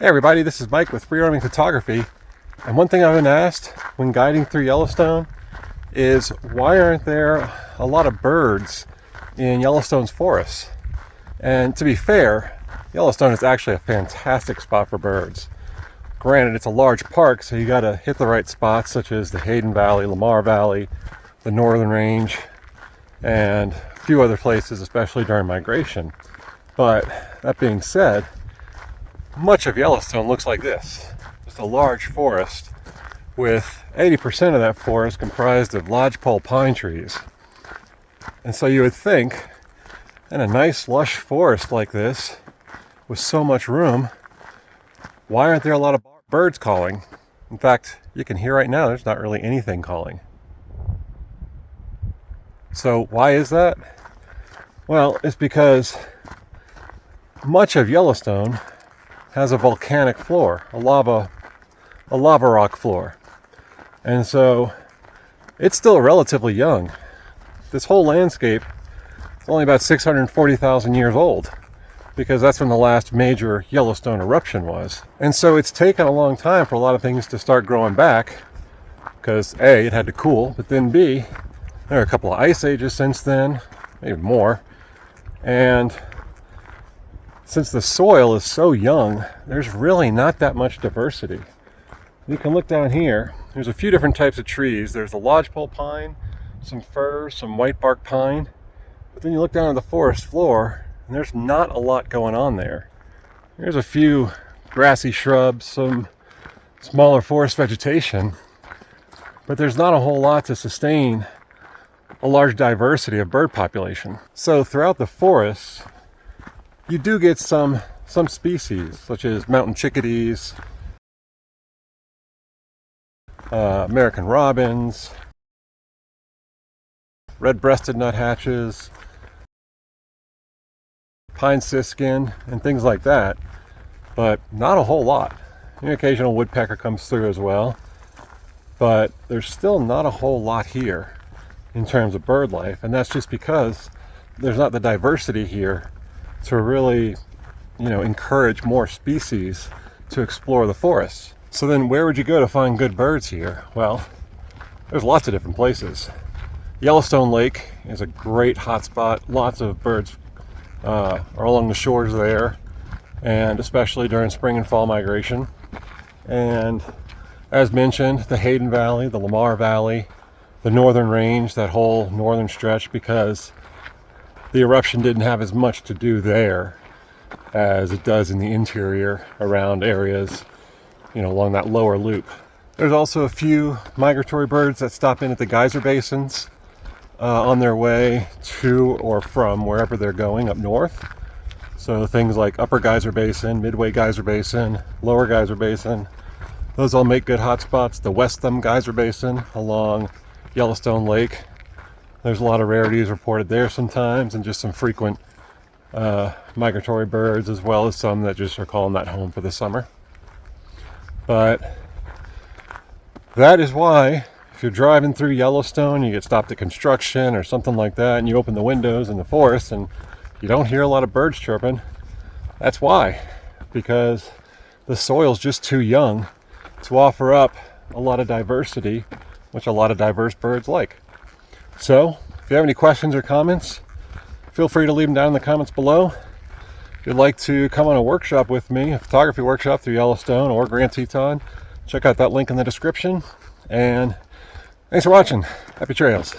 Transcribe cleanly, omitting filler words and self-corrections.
Hey everybody, this is Mike with Free Roaming Photography, and one thing I've been asked when guiding through Yellowstone is why aren't there a lot of birds in Yellowstone's forests? And to be fair, Yellowstone is actually a fantastic spot for birds. Granted, it's a large park, so you gotta hit the right spots such as the Hayden Valley, Lamar Valley, the Northern Range, and a few other places, especially during migration. But that being said, much of Yellowstone looks like this. Just a large forest with 80% of that forest comprised of lodgepole pine trees. And so you would think, in a nice lush forest like this, with so much room, why aren't there a lot of birds calling? In fact, you can hear right now there's not really anything calling. So why is that? Well, it's because much of Yellowstone has a volcanic floor, a lava rock floor. And so it's still relatively young. This whole landscape is only about 640,000 years old, because that's when the last major Yellowstone eruption was. And so it's taken a long time for a lot of things to start growing back, because A, it had to cool, but then B, there are a couple of ice ages since then, maybe more. And since the soil is so young, there's really not that much diversity. You can look down here. There's a few different types of trees. There's the lodgepole pine, some fir, some white bark pine. But then you look down at the forest floor, and there's not a lot going on there. There's a few grassy shrubs, some smaller forest vegetation, but there's not a whole lot to sustain a large diversity of bird population. So throughout the forests, you do get some species, such as mountain chickadees, American robins, red-breasted nuthatches, pine siskin, and things like that, but not a whole lot. An occasional woodpecker comes through as well, but there's still not a whole lot here in terms of bird life, and that's just because there's not the diversity here to really, encourage more species to explore the forests. So then where would you go to find good birds here? Well, there's lots of different places. Yellowstone Lake is a great hotspot. Lots of birds are along the shores there, and especially during spring and fall migration. And as mentioned, the Hayden Valley, the Lamar Valley, the Northern Range, that whole northern stretch, because the eruption didn't have as much to do there as it does in the interior around areas, along that lower loop. There's also a few migratory birds that stop in at the geyser basins on their way to or from wherever they're going up north. So things like Upper Geyser Basin, Midway Geyser Basin, Lower Geyser Basin, those all make good hotspots. The West Thumb Geyser Basin along Yellowstone Lake, there's a lot of rarities reported there sometimes, and just some frequent migratory birds, as well as some that just are calling that home for the summer. But that is why, if you're driving through Yellowstone, you get stopped at construction or something like that, and you open the windows in the forest and you don't hear a lot of birds chirping, that's why. Because the soil's just too young to offer up a lot of diversity, which a lot of diverse birds like. So, if you have any questions or comments, feel free to leave them down in the comments below. If you'd like to come on a workshop with me, a photography workshop through Yellowstone or Grand Teton, check out that link in the description. And thanks for watching. Happy trails.